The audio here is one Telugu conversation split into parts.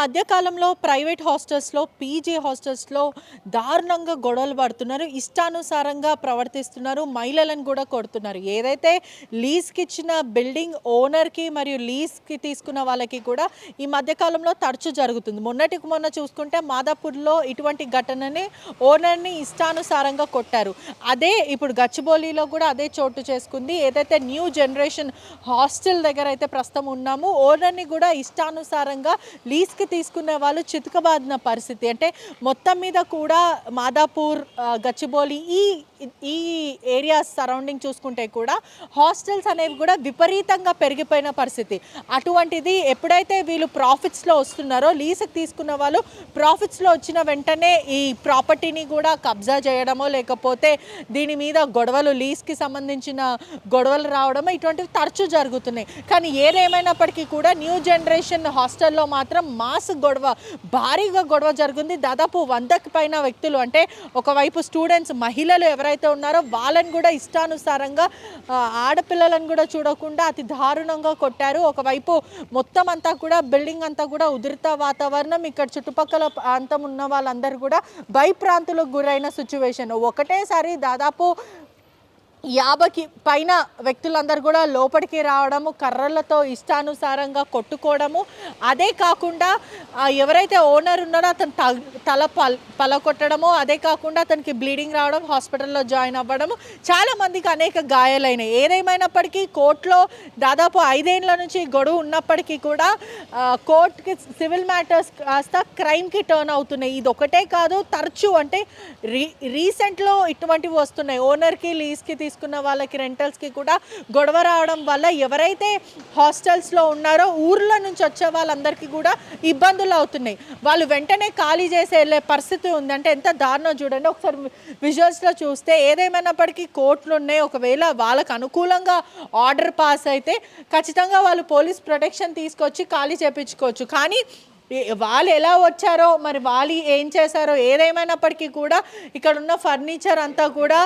మధ్య కాలంలో ప్రైవేట్ హాస్టల్స్లో పీజీ హాస్టల్స్లో దారుణంగా గొడవలు పడుతున్నారు. ఇష్టానుసారంగా ప్రవర్తిస్తున్నారు. మహిళలను కూడా కొడుతున్నారు. ఏదైతే లీజ్కి ఇచ్చిన బిల్డింగ్ ఓనర్కి మరియు లీజ్కి తీసుకున్న వాళ్ళకి కూడా ఈ మధ్య కాలంలో తరచు జరుగుతుంది. మొన్నటికి మొన్న చూసుకుంటే మాదాపూర్లో ఇటువంటి ఘటనని ఓనర్ని ఇష్టానుసారంగా కొట్టారు. అదే ఇప్పుడు గచ్చిబౌలిలో కూడా అదే చోటు చేసుకుంది. ఏదైతే న్యూ జనరేషన్ హాస్టల్ దగ్గర అయితే ప్రస్తుతం ఉన్నాము, ఓనర్ని కూడా ఇష్టానుసారంగా లీజ్కి తీసుకునే వాళ్ళు చితకబాదిన పరిస్థితి. అంటే మొత్తం మీద కూడా మాదాపూర్, గచ్చిబౌలి ఈ ఏరియాస్ సరౌండింగ్ చూసుకుంటే కూడా హాస్టల్స్ అనేవి కూడా విపరీతంగా పెరిగిపోయిన పరిస్థితి. అటువంటిది ఎప్పుడైతే వీళ్ళు ప్రాఫిట్స్లో వస్తున్నారో, లీజ్కి తీసుకున్న వాళ్ళు ప్రాఫిట్స్లో వచ్చిన వెంటనే ఈ ప్రాపర్టీని కూడా కబ్జా చేయడమో, లేకపోతే దీని మీద గొడవలు, లీజ్కి సంబంధించిన గొడవలు రావడమో ఇటువంటివి తరచూ జరుగుతున్నాయి. కానీ ఏదేమైనప్పటికీ కూడా న్యూ జనరేషన్ హాస్టల్లో మాత్రం భారీగా గొడవ జరిగింది. దాదాపు 100కి పైన వ్యక్తులు, అంటే ఒకవైపు స్టూడెంట్స్, మహిళలు ఎవరైతే ఉన్నారో వాళ్ళని కూడా ఇష్టానుసారంగా, ఆడపిల్లలను కూడా చూడకుండా అతి దారుణంగా కొట్టారు. ఒకవైపు మొత్తం అంతా కూడా బిల్డింగ్ అంతా కూడా ఉధృత వాతావరణం. ఇక్కడ చుట్టుపక్కల ప్రాంతం ఉన్న వాళ్ళందరూ కూడా భయప్రాంతులకు గురైన సిచ్యువేషన్. ఒకటేసారి దాదాపు 50కి పైన వ్యక్తులందరూ కూడా లోపలికి రావడము, కర్రలతో ఇష్టానుసారంగా కొట్టుకోవడము. అదే కాకుండా ఎవరైతే ఓనర్ ఉన్నారో అతను తల పలకొట్టడము, అదే కాకుండా అతనికి బ్లీడింగ్ రావడం, హాస్పిటల్లో జాయిన్ అవ్వడము, చాలామందికి అనేక గాయాలైనాయి. ఏదేమైనప్పటికీ కోర్టులో దాదాపు 5 ఏళ్ల నుంచి గొడవ ఉన్నప్పటికీ కూడా కోర్టుకి సివిల్ మ్యాటర్స్ కాస్త క్రైమ్కి టర్న్ అవుతున్నాయి. ఇది ఒకటే కాదు, తరచూ అంటే రీసెంట్లో ఇటువంటివి వస్తున్నాయి. ఓనర్కి, లీజ్కి తీసుకున్న వాళ్ళకి, రెంటల్స్కి కూడా గొడవ రావడం వల్ల ఎవరైతే హాస్టల్స్లో ఉన్నారో ఊర్ల నుంచి వచ్చే వాళ్ళందరికీ కూడా ఇబ్బందులు అవుతున్నాయి. వాళ్ళు వెంటనే ఖాళీ చేసి వెళ్ళే పరిస్థితి ఉంది. అంటే ఎంత దారుణం చూడండి. ఒకసారి విజువల్స్లో చూస్తే ఏదేమైనప్పటికీ కోర్టులు ఉన్నాయి. ఒకవేళ వాళ్ళకు అనుకూలంగా ఆర్డర్ పాస్ అయితే ఖచ్చితంగా వాళ్ళు పోలీస్ ప్రొటెక్షన్ తీసుకొచ్చి ఖాళీ చేయించుకోవచ్చు. కానీ వాళ్ళు ఎలా వచ్చారో, మరి వాళ్ళు ఏం చేశారో, ఏదేమైనప్పటికీ కూడా ఇక్కడ ఉన్న ఫర్నిచర్ అంతా కూడా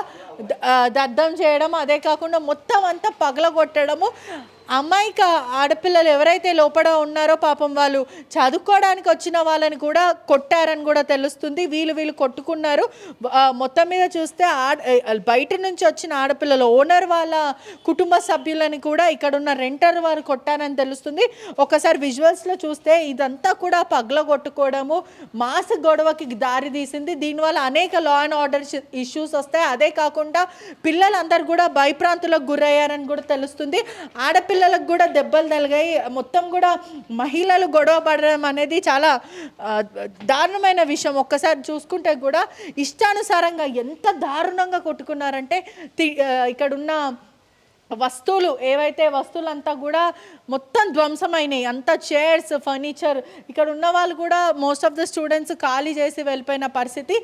దగ్ధం చేయడం, అదే కాకుండా మొత్తం అంతా పగలగొట్టడము. అమాయక ఆడపిల్లలు ఎవరైతే లోపల ఉన్నారో పాపం వాళ్ళు చదువుకోవడానికి వచ్చిన వాళ్ళని కూడా కొట్టారని కూడా తెలుస్తుంది. వీళ్ళు కొట్టుకున్నారు. మొత్తం మీద చూస్తే బయట నుంచి వచ్చిన ఆడపిల్లలు, ఓనర్ వాళ్ళ కుటుంబ సభ్యులని కూడా ఇక్కడ ఉన్న రెంటర్ వారు కొట్టారని తెలుస్తుంది. ఒకసారి విజువల్స్లో చూస్తే ఇదంతా కూడా పగలగొట్టుకోవడము, మాస్ గొడవకి దారి తీసింది. దీనివల్ల అనేక లా అండ్ ఆర్డర్ ఇష్యూస్ వస్తాయి. అదే కాకుండా పిల్లలందరూ కూడా భయప్రాంతులకు గురయ్యారని కూడా తెలుస్తుంది. ఆడపిల్లలకు కూడా దెబ్బలు తగిలాయి. మొత్తం కూడా మహిళలు గొడవ పడడం అనేది చాలా దారుణమైన విషయం. ఒక్కసారి చూసుకుంటే కూడా ఇష్టానుసారంగా ఎంత దారుణంగా కొట్టుకున్నారంటే ఇక్కడున్న వస్తువులు, ఏవైతే వస్తువులంతా కూడా మొత్తం ధ్వంసమైనాయి. అంతా చైర్స్, ఫర్నిచర్. ఇక్కడ ఉన్న వాళ్ళు కూడా మోస్ట్ ఆఫ్ ద స్టూడెంట్స్ ఖాళీ చేసి వెళ్ళిపోయిన పరిస్థితి.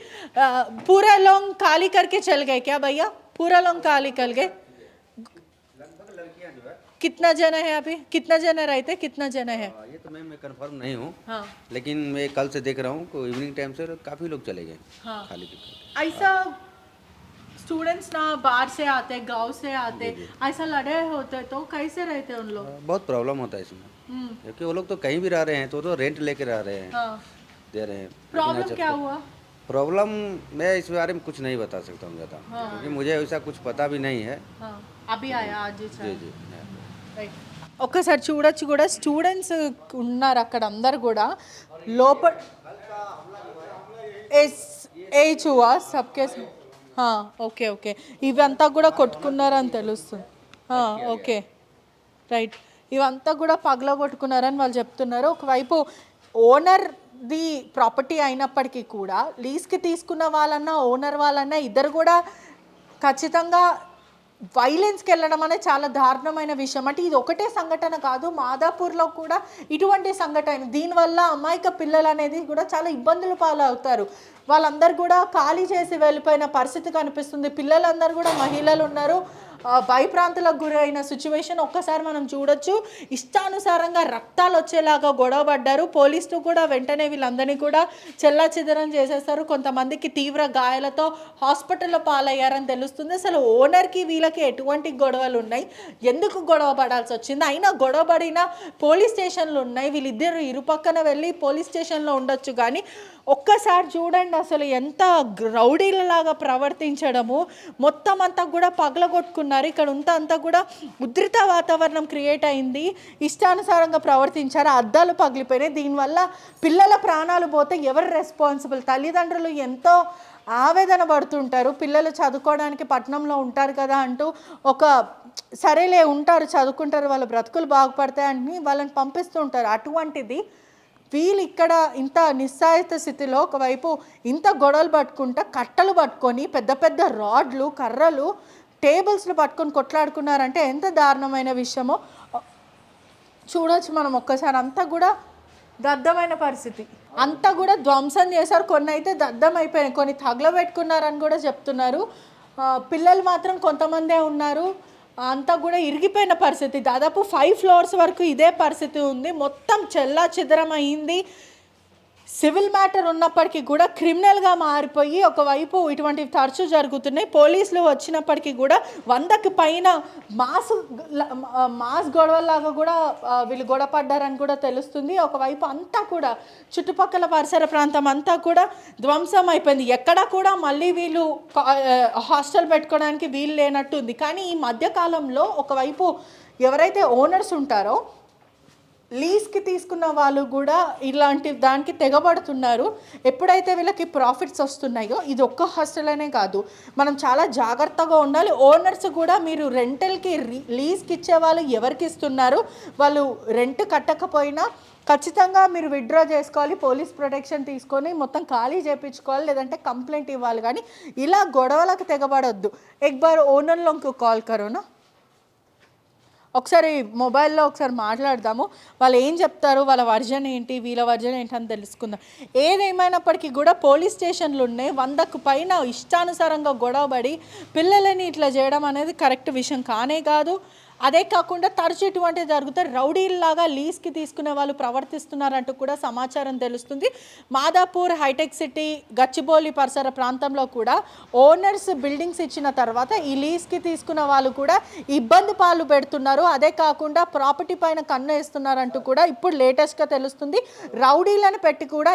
పూరా లోంగ్ ఖాళీ करके चल गए क्या भैया? पूरा लोग खाली कर गए? कितना जना है अभी? कितना जना रहते? कितना जना है? ये तो मैं कंफर्म नहीं हूँ। हाँ, लेकिन मैं कल से देख रहा हूँ कि इवनिंग टाइम से काफ़ी लोग चले गए हाँ. खाली। ऐसा स्टूडेंट्स ना बाहर से आते, गांव से आते, ऐसा लड़े होते तो कैसे रहते उन लोग? बहुत प्रॉब्लम होता है इसमें, क्योंकि वो लोग तो कहीं भी रह रहे हैं, तो रेंट लेके रह रहे हैं, हाँ. दे रहे हैं। प्रॉब्लम क्या हुआ? प्रॉब्लम मैं इस बारे में कुछ नहीं बता सकता हूँ ज़्यादा, हाँ. क्योंकि मुझे ऐसा कुछ पता भी नहीं है। हाँ, अभी आया आज ही जी जी రైట్. ఒక్కసారి చూడొచ్చు కూడా, స్టూడెంట్స్ ఉన్నారు అక్కడ అందరు కూడా లోపల. ఏజ్ హువా సబ్కే? Okay okay. ఇవంతా కూడా కొట్టుకున్నారని తెలుస్తుంది. Okay right. ఇవంతా కూడా పగలగొట్టుకున్నారని వాళ్ళు చెప్తున్నారు. ఒకవైపు ఓనర్ది ప్రాపర్టీ అయినప్పటికీ కూడా లీజ్కి తీసుకున్న వాళ్ళన్నా, ఓనర్ వాళ్ళన్నా ఇద్దరు కూడా ఖచ్చితంగా వైలెన్స్కి వెళ్ళడం అనేది చాలా దారుణమైన విషయం. అంటే ఇది ఒకటే సంఘటన కాదు, మాదాపూర్లో కూడా ఇటువంటి సంఘటన. దీనివల్ల అమాయక పిల్లలు అనేది కూడా చాలా ఇబ్బందులు పాలవుతారు. వాళ్ళందరూ కూడా ఖాళీ చేసి వెళ్ళిపోయిన పరిస్థితి కనిపిస్తుంది. పిల్లలందరూ కూడా మహిళలు ఉన్నారు. భయప్రాంతులకు గురైన సిచ్యువేషన్ ఒక్కసారి మనం చూడొచ్చు. ఇష్టానుసారంగా రక్తాలు వచ్చేలాగా గొడవ పడ్డారు. పోలీసులు కూడా వెంటనే వీళ్ళందరినీ కూడా చెల్లాచెదరం చేసేస్తారు. కొంతమందికి తీవ్ర గాయాలతో హాస్పిటల్లో పాలయ్యారని తెలుస్తుంది. అసలు ఓనర్కి వీళ్ళకి ఎటువంటి గొడవలు ఉన్నాయి, ఎందుకు గొడవ పడాల్సి వచ్చింది, అయినా గొడవ పడిన పోలీస్ స్టేషన్లు ఉన్నాయి. వీళ్ళిద్దరు ఇరుపక్కన వెళ్ళి పోలీస్ స్టేషన్లో ఉండొచ్చు, కానీ ఒక్కసారి చూడండి అసలు ఎంత రౌడీలలాగా ప్రవర్తించడము. మొత్తం అంతా కూడా పగలగొట్టుకున్నారు. ఇక్కడ అంతా కూడా ఉద్రిత వాతావరణం క్రియేట్ అయింది. ఇష్టానుసారంగా ప్రవర్తించారు, అద్దాలు పగిలిపోయినాయి. దీనివల్ల పిల్లల ప్రాణాలు పోతే ఎవరు రెస్పాన్సిబుల్? తల్లిదండ్రులు ఎంతో ఆవేదన పడుతుంటారు. పిల్లలు చదువుకోవడానికి పట్టణంలో ఉంటారు కదా అంటూ సరేలే ఉంటారు, చదువుకుంటారు, వాళ్ళ బ్రతుకులు బాగుపడతాయని వాళ్ళని పంపిస్తూ ఉంటారు. అటువంటిది వీళ్ళు ఇక్కడ ఇంత నిస్సాయిత స్థితిలో ఒకవైపు ఇంత గొడవలు పట్టుకుంటా కట్టలు పట్టుకొని పెద్ద పెద్ద రాడ్లు, కర్రలు, టేబుల్స్లు పట్టుకొని కొట్లాడుకున్నారంటే ఎంత దారుణమైన విషయమో చూడొచ్చు మనం ఒక్కసారి. అంతా కూడా దద్దమైన పరిస్థితి, అంతా కూడా ధ్వంసం చేశారు. కొన్ని అయితే దద్దం అయిపోయినాయి, కొన్ని తగలబెట్టుకున్నారని కూడా చెప్తున్నారు. పిల్లలు మాత్రం కొంతమందే ఉన్నారు. అంతా కూడా ఇరిగిపోయిన పరిస్థితి. దాదాపు 5 ఫ్లోర్స్ వరకు ఇదే పరిస్థితి ఉంది. మొత్తం చెల్లా చెదరం అయింది. సివిల్ మ్యాటర్ ఉన్నప్పటికీ కూడా క్రిమినల్గా మారిపోయి ఒకవైపు ఇటువంటివి తరచూ జరుగుతున్నాయి. పోలీసులు వచ్చినప్పటికీ కూడా 100కి పైన మాస్ గొడవలాగా కూడా వీళ్ళు గొడవపడ్డారని కూడా తెలుస్తుంది. ఒకవైపు అంతా కూడా చుట్టుపక్కల పరిసర ప్రాంతం అంతా కూడా ధ్వంసం అయిపోయింది. ఎక్కడ కూడా మళ్ళీ వీళ్ళు హాస్టల్ పెట్టుకోవడానికి వీలు లేనట్టుంది. కానీ ఈ మధ్యకాలంలో ఒకవైపు ఎవరైతే ఓనర్స్ ఉంటారో లీజ్కి తీసుకున్న వాళ్ళు కూడా ఇలాంటి దానికి తెగబడుతున్నారు. ఎప్పుడైతే వీళ్ళకి ప్రాఫిట్స్ వస్తున్నాయో, ఇది ఒక్క హాస్టల్ అనే కాదు, మనం చాలా జాగ్రత్తగా ఉండాలి. ఓనర్స్ కూడా మీరు రెంటల్కి లీజ్కి ఇచ్చే వాళ్ళు ఎవరికి ఇస్తున్నారు, వాళ్ళు రెంట్ కట్టకపోయినా ఖచ్చితంగా మీరు విత్డ్రా చేసుకోవాలి. పోలీస్ ప్రొటెక్షన్ తీసుకొని మొత్తం ఖాళీ చేయించుకోవాలి, లేదంటే కంప్లైంట్ ఇవ్వాలి. కానీ ఇలా గొడవలకు తెగబడొద్దు. ఎక్బార్ ఓనర్లో కాల్ కరోనా ఒకసారి మొబైల్లో ఒకసారి మాట్లాడదాము. వాళ్ళు ఏం చెప్తారు, వాళ్ళ వర్జన్ ఏంటి, వీళ్ళ వర్జన్ ఏంటి అని తెలుసుకుందాం. ఏదేమైనప్పటికీ కూడా పోలీస్ స్టేషన్లు ఉన్నాయి. 100కు పైన ఇష్టానుసారంగా గొడవబడి పిల్లలని ఇట్లా చేయడం అనేది కరెక్ట్ విషయం కానే కాదు. అదే కాకుండా తరచు ఇటువంటివి జరుగుతాయి. రౌడీల్లాగా లీజ్కి తీసుకునే వాళ్ళు ప్రవర్తిస్తున్నారంటూ కూడా సమాచారం తెలుస్తుంది. మాదాపూర్, హైటెక్ సిటీ, గచ్చిబౌలి పరిసర ప్రాంతంలో కూడా ఓనర్స్ బిల్డింగ్స్ ఇచ్చిన తర్వాత ఈ లీజ్కి తీసుకున్న వాళ్ళు కూడా ఇబ్బంది పాలు పెడుతున్నారు. అదే కాకుండా ప్రాపర్టీ పైన కన్ను వేస్తున్నారంటూ కూడా ఇప్పుడు లేటెస్ట్గా తెలుస్తుంది. రౌడీలను పెట్టి కూడా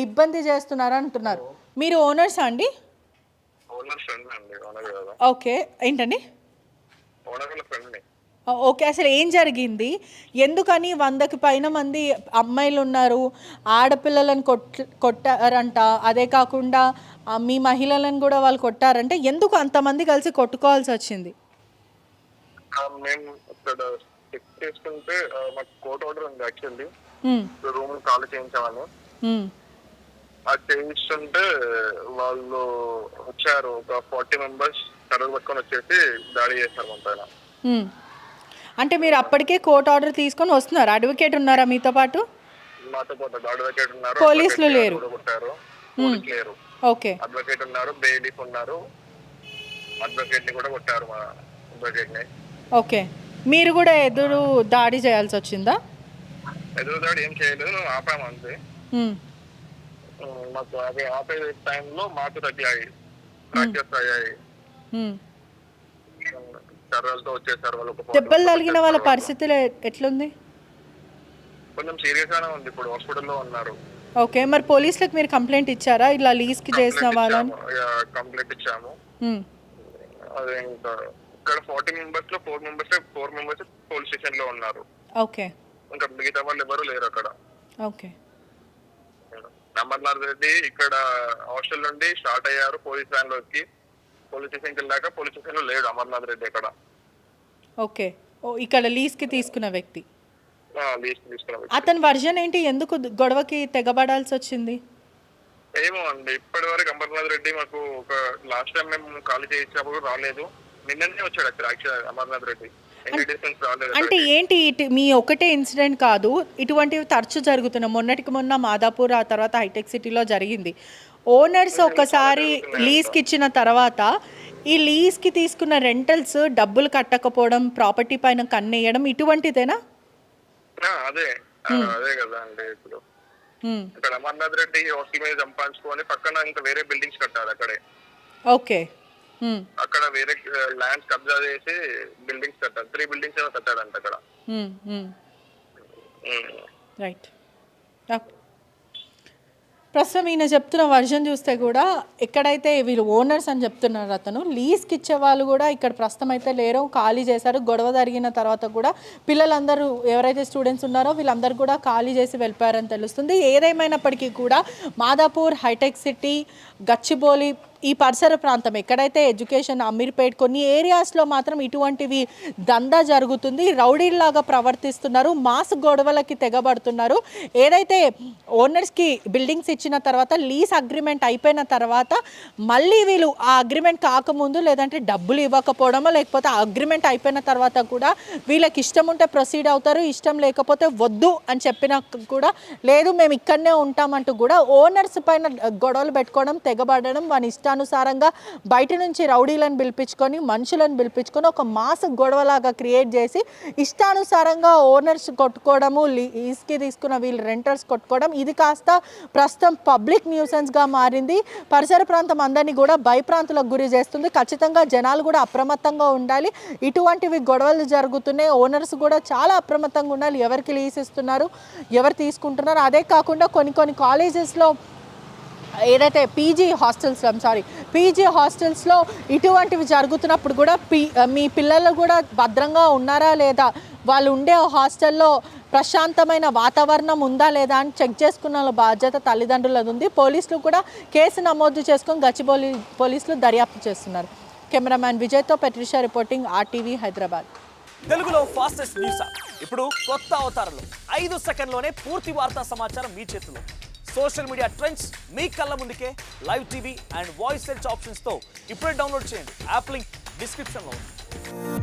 ఇబ్బంది చేస్తున్నారు అంటున్నారు. మీరు ఓనర్సా అండి? ఓకే, ఏంటండి? ఓకే, అసలు ఏం జరిగింది, ఎందుకని 100కి పైన మంది అమ్మాయిలు ఉన్నారు, ఆడపిల్లలను కొట్టారంట, అదే కాకుండా మీ మహిళలను కూడా వాళ్ళు కొట్టారంటే ఎందుకు అంతమంది కలిసి కొట్టుకోవాల్సి వచ్చింది? మేము ఇక్కడ చెక్ చేసుకుంటే మాకు కోర్ట్ ఆర్డర్ ఉంది యాక్చువల్లీ, రూమ్ ఖాళీ చేయించామని. అది చేయిస్తుంటే వాళ్ళు వచ్చారు, ఒక 40 మెంబర్స్ కర్రలు పట్టుకొని వచ్చేసి దాడి చేస్తారు మన పైన. అంటే మీరు అప్పటికే కోర్ట్ ఆర్డర్ తీసుకొని వస్తున్నారు, అడ్వకేట్ ఉన్నారా మీతో పాటు? మాతో పాటు అడ్వకేట్ ఉన్నారు, పోలీసులు లేరు? లేరు. ఓకే, అడ్వకేట్ ఉన్నారు, బెయిలీఫ్ ఉన్నారు, అడ్వకేట్ ని కూడా కొట్టారు మా అడ్వకేట్ ని. ఓకే, మీరు కూడా ఎదురు దాడి చేయాల్సి వచ్చిందా? ఎదురు దాడి ఏం చేయలేదు, ఆపాము అంతే. మాకు అదే ఆపే టైంలో మాకు తగ్గాయి, ఫ్రాక్చర్స్ అయ్యాయి, కర్రలతో వచ్చేసారు వాళ్ళు. దెబ్బలు తగిలిన వాళ్ళ పరిస్థితులు ఎట్లుంది? కొంచెం సీరియస్ గానే ఉంది, ఇప్పుడు హాస్పిటల్లో ఉన్నారు. ఓకే, మరి పోలీసులకు మీరు కంప్లైంట్ ఇచ్చారా ఇలా లీజ్కి చేసిన వాళ్ళని? కంప్లైంట్ ఇచ్చాము. అదే ఇంకా ఇక్కడ 40 మెంబర్స్ లో 4 మెంబర్స్ పోలీస్ స్టేషన్ లో ఉన్నారు. ఓకే, ఇంకా మిగతా వాళ్ళు ఎవరు లేరు అక్కడ. ఓకే, అమర్నాథ్ రెడ్డి ఇక్కడ హాస్టల్ నుండి స్టార్ట్ అయ్యారు, పోలీస్ వ్యాన్ లోకి పోలీస్ స్టేషన్కి వెళ్ళాక పోలీస్ స్టేషన్ లో లేడు అమర్నాథ్ రెడ్డి అక్కడ. ఓకే, ఇక్కడ లీజ్కి తీసుకున్న వ్యక్తి, తీసుకున్న వ్యక్తి. అతని వర్జన్ ఏంటి, ఎందుకు గొడవకి తెగబడాల్సి వచ్చింది? ఏమో అండి, ఇప్పటి వరకు అమర్నాథ్ రెడ్డి మాకు ఒక లాస్ట్ టైం మేము ఖాళీ చేసినప్పుడు రాలేదు, నిన్ననే వచ్చాడు అక్కడ యాక్చువల్ అమర్నాథ్ రెడ్డి. అంటే ఏంటి మీ ఒకటే ఇన్సిడెంట్ కాదు, ఇటువంటివి తరచు జరుగుతున్నాయి. మొన్నటికి మొన్న మాదాపూర్, ఆ తర్వాత హైటెక్ సిటీలో జరిగింది. ఓనర్స్ ఒకసారి లీజ్కి ఇచ్చిన తర్వాత ఈ లీజ్కి తీసుకున్న రెంటల్స్ డబ్బులు కట్టకపోవడం, ప్రాపర్టీ పైన కన్నేయడం ఇటువంటిదేనా? అదే అదే కదా అండి. ఇప్పుడు ఇక్కడ అమర్నాథ్ రెడ్డి హాస్టల్ మీద సంపాదించుకొని పక్కన ఇంకా వేరే బిల్డింగ్స్ కట్టారు అక్కడే. ఓకే. అక్కడ వేరే ల్యాండ్స్ కబ్జా చేసి బిల్డింగ్స్ కట్టారు. 3 బిల్డింగ్స్ ఏమో కట్టాడంట అక్కడ. రైట్. ప్రస్తుతం ఈయన చెప్తున్న వర్షన్ చూస్తే కూడా ఎక్కడైతే వీళ్ళు ఓనర్స్ అని చెప్తున్నారు, అతను లీజ్కి ఇచ్చే వాళ్ళు కూడా ఇక్కడ ప్రస్తుతం అయితే లేరు, ఖాళీ చేశారు. గొడవ జరిగిన తర్వాత కూడా పిల్లలందరూ ఎవరైతే స్టూడెంట్స్ ఉన్నారో వీళ్ళందరూ కూడా ఖాళీ చేసి వెళ్ళిపోయారని తెలుస్తుంది. ఏదేమైనప్పటికీ కూడా మాదాపూర్, హైటెక్ సిటీ, గచ్చిబౌలి ఈ పరిసర ప్రాంతం ఎక్కడైతే ఎడ్యుకేషన్, అమీర్పేట్ కొన్ని ఏరియాస్లో మాత్రం ఇటువంటివి దందా జరుగుతుంది. రౌడీల్లాగా ప్రవర్తిస్తున్నారు, మాస్ గొడవలకి తెగబడుతున్నారు. ఏదైతే ఓనర్స్కి బిల్డింగ్స్ ఇచ్చిన తర్వాత లీజ్ అగ్రిమెంట్ అయిపోయిన తర్వాత మళ్ళీ వీళ్ళు ఆ అగ్రిమెంట్ కాకముందు లేదంటే డబ్బులు ఇవ్వకపోవడమో, లేకపోతే ఆ అగ్రిమెంట్ అయిపోయిన తర్వాత కూడా వీళ్ళకి ఇష్టం ఉంటే ప్రొసీడ్ అవుతారు, ఇష్టం లేకపోతే వద్దు అని చెప్పినా కూడా లేదు మేము ఇక్కడనే ఉంటామంటూ కూడా ఓనర్స్ పైన గొడవలు పెట్టుకోవడం, తెగబడడం, మన ఇష్టానుసారంగా బయట నుంచి రౌడీలను పిలిపించుకొని, మనుషులను పిలిపించుకొని ఒక మాస్ గొడవలాగా క్రియేట్ చేసి ఇష్టానుసారంగా ఓనర్స్ కొట్టుకోవడము, లీజ్కి తీసుకున్న వీళ్ళు రెంటర్స్ కొట్టుకోవడం, ఇది కాస్త ప్రస్తుతం పబ్లిక్ న్యూసెన్స్గా మారింది. పరిసర ప్రాంతం అందరినీ కూడా భయప్రాంతులకు గురి చేస్తుంది. ఖచ్చితంగా జనాలు కూడా అప్రమత్తంగా ఉండాలి. ఇటువంటివి గొడవలు జరుగుతున్నాయి, ఓనర్స్ కూడా చాలా అప్రమత్తంగా ఉండాలి. ఎవరికి లీజ్ ఇస్తున్నారు, ఎవరు తీసుకుంటున్నారు. అదే కాకుండా కొన్ని కాలేజెస్లో ఏదైతే పీజీ హాస్టల్స్లో ఇటువంటివి జరుగుతున్నప్పుడు కూడా మీ పిల్లలు కూడా భద్రంగా ఉన్నారా లేదా, వాళ్ళు ఉండే హాస్టల్లో ప్రశాంతమైన వాతావరణం ఉందా లేదా అని చెక్ చేసుకున్న బాధ్యత తల్లిదండ్రులది ఉంది. పోలీసులు కూడా కేసు నమోదు చేసుకొని గచ్చిబౌలి పోలీసులు దర్యాప్తు చేస్తున్నారు. Cameraman విజయ్తో పెట్రిషా reporting, RTV Hyderabad. తెలుగులో ఫాస్టెస్ట్ న్యూస్ ఇప్పుడు కొత్త అవతారంలో 5 సెకండ్లోనే పూర్తి వార్తా సమాచారం మీ చేతిలో. సోషల్ మీడియా ట్రెండ్స్ మీ కళ్ళ ముందుకే live TV and voice search ఆప్షన్స్తో ఇప్పుడే డౌన్లోడ్ చేయండి. యాప్ లింక్ డిస్క్రిప్షన్లో ఉంది.